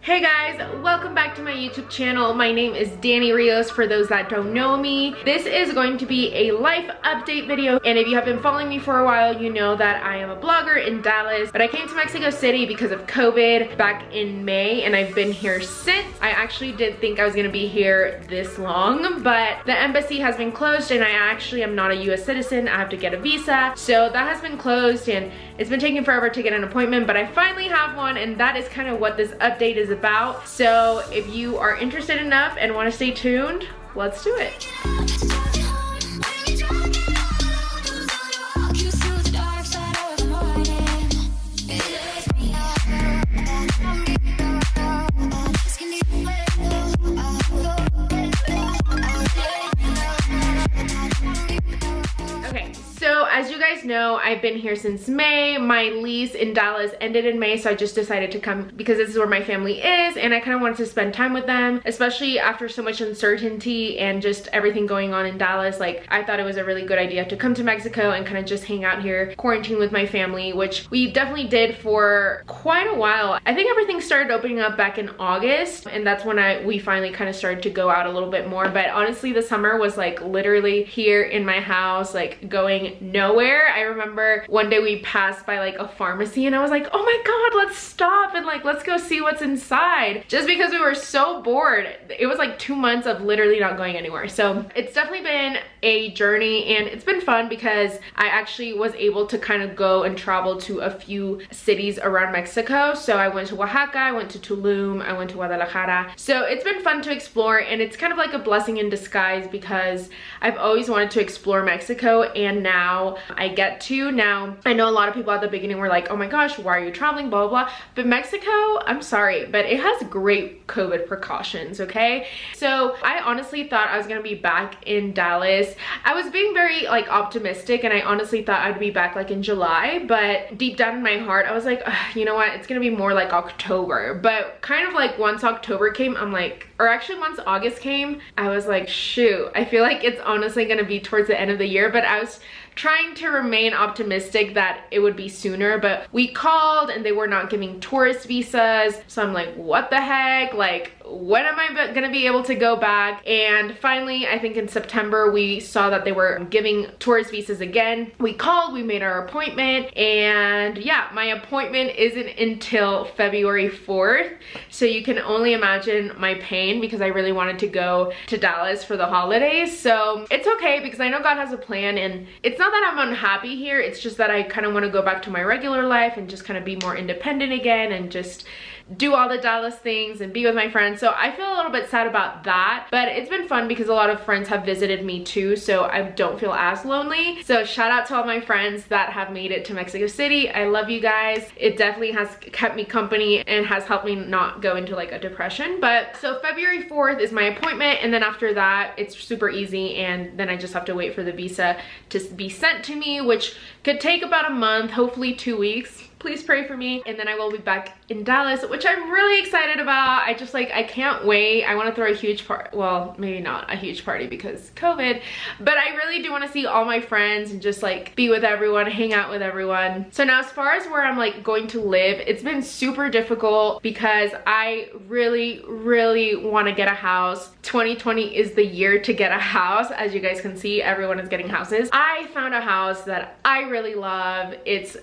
Hey guys, welcome back to my YouTube channel. My name is Dani Rios for those that don't know me. This is going to be a life update video, and if you have been following me for a while, you know that I am a blogger in Dallas, but I came to Mexico City because of COVID back in May, and I've been here since. I actually didn't think I was gonna be here this long, but the embassy has been closed, and I actually am not a US citizen. I have to get a visa, so that has been closed, and it's been taking forever to get an appointment, but I finally have one, and that is kind of what this update is about. So if you are interested enough and want to stay tuned, let's do it. As you guys know, I've been here since May. My lease in Dallas ended in May, so I just decided to come because this is where my family is, and I kind of wanted to spend time with them, especially after so much uncertainty and just everything going on in Dallas. Like, I thought it was a really good idea to come to Mexico and kind of just hang out here, quarantine with my family, which we definitely did for quite a while. I think everything started opening up back in August, and that's when we finally kind of started to go out a little bit more. But honestly, the summer was like literally here in my house, like going nowhere. I remember one day we passed by like a pharmacy and I was like, oh my god, let's stop and like let's go see what's inside, just because we were so bored. It was like 2 months of literally not going anywhere. So it's definitely been a journey, and it's been fun because I actually was able to kind of go and travel to a few cities around Mexico. So I went to Oaxaca, I went to Tulum, I went to Guadalajara. So it's been fun to explore, and it's kind of like a blessing in disguise because I've always wanted to explore Mexico, and now I get to. Now, I know a lot of people at the beginning were like, oh my gosh, why are you traveling, blah, blah, blah. But Mexico, I'm sorry, but it has great COVID precautions, okay? So I honestly thought I was gonna be back in Dallas. I was being very like optimistic, and I honestly thought I'd be back like in July, but deep down in my heart, I was like, you know what? It's gonna be more like October. But kind of like once October came, I'm like, or actually once August came, I was like, shoot, I feel like it's honestly gonna be towards the end of the year, but I was trying to remain optimistic that it would be sooner. But we called and they were not giving tourist visas, so I'm like, what the heck? Like, when am I gonna be able to go back? And finally, I think in September, we saw that they were giving tourist visas again. We called, we made our appointment, and yeah, my appointment isn't until February 4th. So you can only imagine my pain because I really wanted to go to Dallas for the holidays. So it's okay because I know God has a plan, and it's not that I'm unhappy here, it's just that I kind of want to go back to my regular life and just kind of be more independent again and just do all the Dallas things and be with my friends. So I feel a little bit sad about that, but it's been fun because a lot of friends have visited me too, so I don't feel as lonely. So shout out to all my friends that have made it to Mexico City. I love you guys. It definitely has kept me company and has helped me not go into like a depression. But so February 4th is my appointment, and then after that it's super easy, and then I just have to wait for the visa to be sent to me, which could take about a month, hopefully 2 weeks. Please pray for me, and then I will be back in Dallas, which I'm really excited about. I just like, I can't wait. I want to throw a huge party, well, maybe not a huge party because COVID, but I really do want to see all my friends and just like be with everyone, hang out with everyone. So now as far as where I'm like going to live, it's been super difficult because I really want to get a house. 2020 is the year to get a house. As you guys can see, everyone is getting houses. I found a house that I really love. It's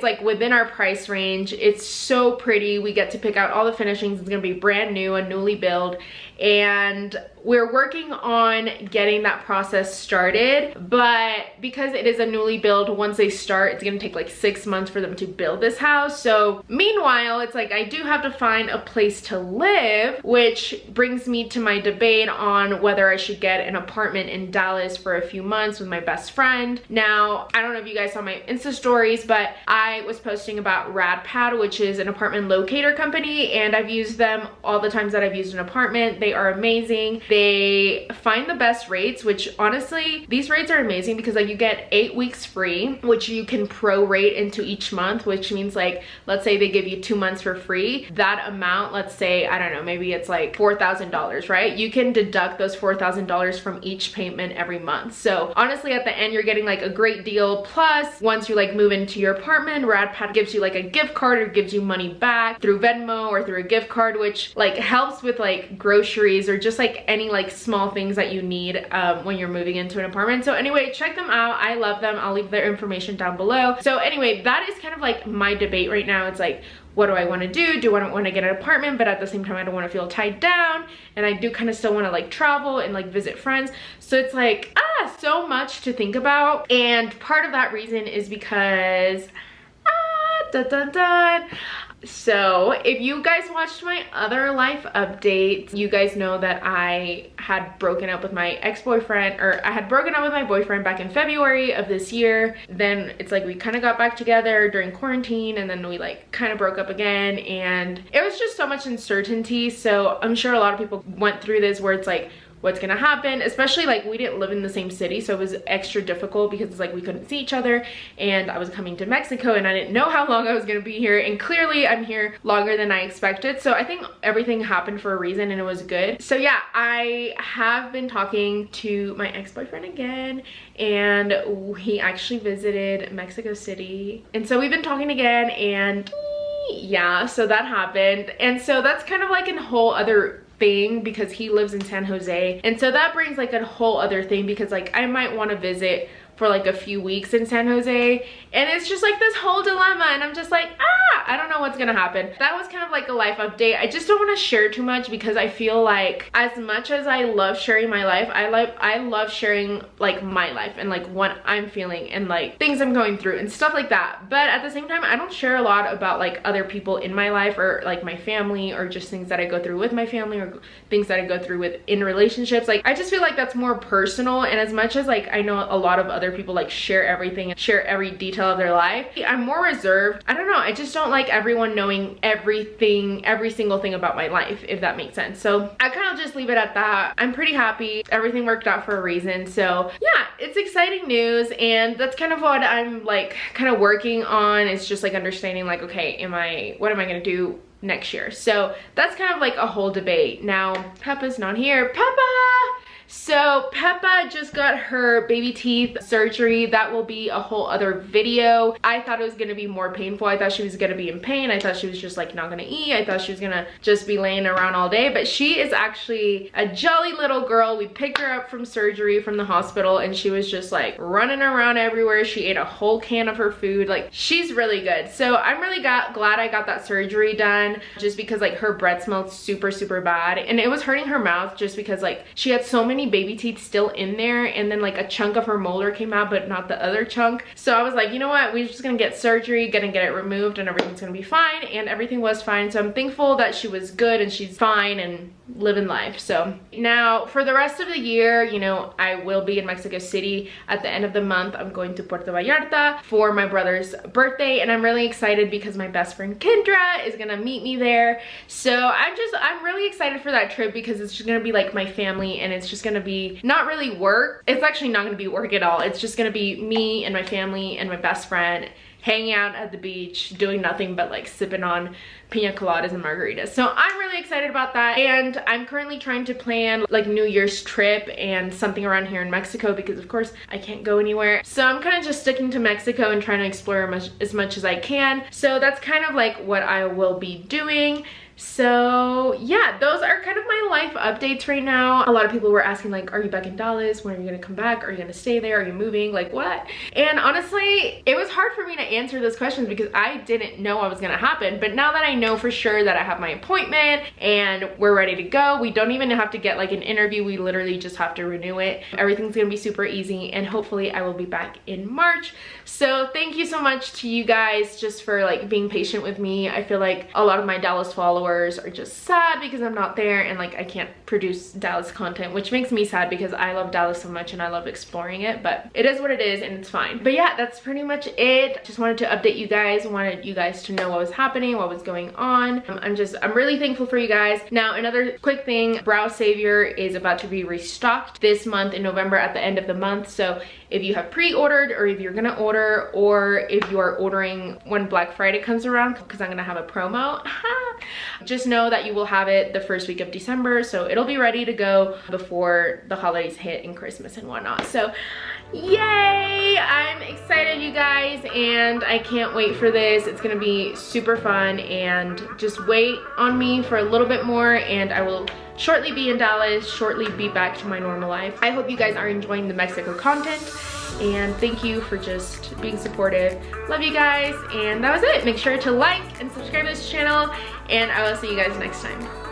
like within our price range. It's so pretty. We get to pick out all the finishings. It's gonna be brand new and newly built, and we're working on getting that process started. But because it is a newly built, once they start, it's gonna take like 6 months for them to build this house. So meanwhile, it's like I do have to find a place to live, which brings me to my debate on whether I should get an apartment in Dallas for a few months with my best friend. Now, I don't know if you guys saw my Insta stories, but I was posting about RADPAD, which is an apartment locator company, and I've used them all the times that I've used an apartment. They are amazing. They find the best rates, which honestly, these rates are amazing because like you get 8 weeks free, which you can prorate into each month, which means like, let's say they give you 2 months for free. That amount, let's say, I don't know, maybe it's like $4,000, right? You can deduct those $4,000 from each payment every month. So honestly, at the end, you're getting like a great deal. Plus, once you like move into your apartment, RADPAD RADPAD gives you like a gift card or gives you money back through Venmo or through a gift card, which like helps with like groceries or just like any like small things that you need when you're moving into an apartment. So anyway, check them out. I love them. I'll leave their information down below. So anyway, that is kind of like my debate right now. It's like, what do I want to do? Do I want to get an apartment, but at the same time I don't want to feel tied down, and I do kind of still want to like travel and like visit friends. So it's like so much to think about, and part of that reason is because dun, dun, dun. So if you guys watched my other life updates, you guys know that I had broken up with my ex-boyfriend, or I had broken up with my boyfriend back in February of this year. Then it's like we kind of got back together during quarantine, and then we like kind of broke up again, and it was just so much uncertainty. So I'm sure a lot of people went through this where it's like, what's gonna happen, especially like we didn't live in the same city, so it was extra difficult because it's like we couldn't see each other, and I was coming to Mexico and I didn't know how long I was gonna be here, and clearly I'm here longer than I expected. So I think everything happened for a reason and it was good. So yeah, I have been talking to my ex-boyfriend again, and he actually visited Mexico City, and so we've been talking again, and yeah, so that happened. And so that's kind of like a whole other thing because he lives in San Jose, and so that brings like a whole other thing because like I might want to visit for like a few weeks in San Jose, and it's just like this whole dilemma, and I'm just like, I don't know what's gonna happen. That was kind of like a life update. I just don't want to share too much because I feel like as much as I love sharing my life, I love sharing like my life and like what I'm feeling and like things I'm going through and stuff like that. But at the same time, I don't share a lot about like other people in my life or like my family or just things that I go through with my family or things that I go through with in relationships. Like I just feel like that's more personal, and as much as like I know a lot of other people like share everything and share every detail of their life, I'm more reserved. I don't know, I just don't like everyone knowing everything, every single thing about my life, if that makes sense. So I kind of just leave it at that. I'm pretty happy. Everything worked out for a reason. So yeah, it's exciting news, and that's kind of what I'm like kind of working on. It's just like understanding like, okay, what am I gonna do next year? So that's kind of like a whole debate. Now Peppa's not here. Peppa! So Peppa just got her baby teeth surgery. That will be a whole other video. I thought it was gonna be more painful. I thought she was gonna be in pain. I thought she was just like not gonna eat. I thought she was gonna just be laying around all day, but she is actually a jolly little girl. We picked her up from surgery from the hospital, and she was just like running around everywhere. She ate a whole can of her food. Like she's really good. So I'm really glad I got that surgery done, just because like her breath smelled super bad, and it was hurting her mouth just because like she had so many baby teeth still in there, and then like a chunk of her molar came out but not the other chunk. So I was like, you know what, we're just gonna get surgery, gonna get it removed, and everything's gonna be fine, and everything was fine. So I'm thankful that she was good and she's fine and living life. So now for the rest of the year, you know, I will be in Mexico City. At the end of the month, I'm going to Puerto Vallarta for my brother's birthday, and I'm really excited because my best friend Kendra is gonna meet me there. So I'm really excited for that trip because it's just gonna be like my family, and it's just gonna be not really work. It's actually not gonna be work at all. It's just gonna be me and my family and my best friend hanging out at the beach, doing nothing but like sipping on pina coladas and margaritas. So I'm really excited about that, and I'm currently trying to plan like New Year's trip and something around here in Mexico because of course I can't go anywhere. So I'm kind of just sticking to Mexico and trying to explore as much as I can. So that's kind of like what I will be doing. So yeah, those are kind of my life updates right now. A lot of people were asking like, are you back in Dallas? When are you gonna come back? Are you gonna stay there? Are you moving? Like what? And honestly, it was hard for me to answer those questions because I didn't know what was gonna happen. But now that I know for sure that I have my appointment and we're ready to go, we don't even have to get like an interview. We literally just have to renew it. Everything's gonna be super easy, and hopefully I will be back in March. So thank you so much to you guys just for like being patient with me. I feel like a lot of my Dallas followers are just sad because I'm not there and like I can't produce Dallas content, which makes me sad because I love Dallas so much and I love exploring it, but it is what it is and it's fine. But yeah, that's pretty much it. Just wanted to update you guys, wanted you guys to know what was happening, what was going on. I'm really thankful for you guys. Now another quick thing, Brow Savior is about to be restocked this month in November at the end of the month. So if you have pre-ordered, or if you're gonna order, or if you are ordering when Black Friday comes around, because I'm gonna have a promo, just know that you will have it the first week of December. So it'll be ready to go before the holidays hit and Christmas and whatnot. So Yay! I'm excited, you guys, and I can't wait for this. It's gonna be super fun, and just wait on me for a little bit more and I will shortly be in Dallas, shortly be back to my normal life. I hope you guys are enjoying the Mexico content, and thank you for just being supportive. Love you guys, and that was it. Make sure to like and subscribe to this channel, and I will see you guys next time.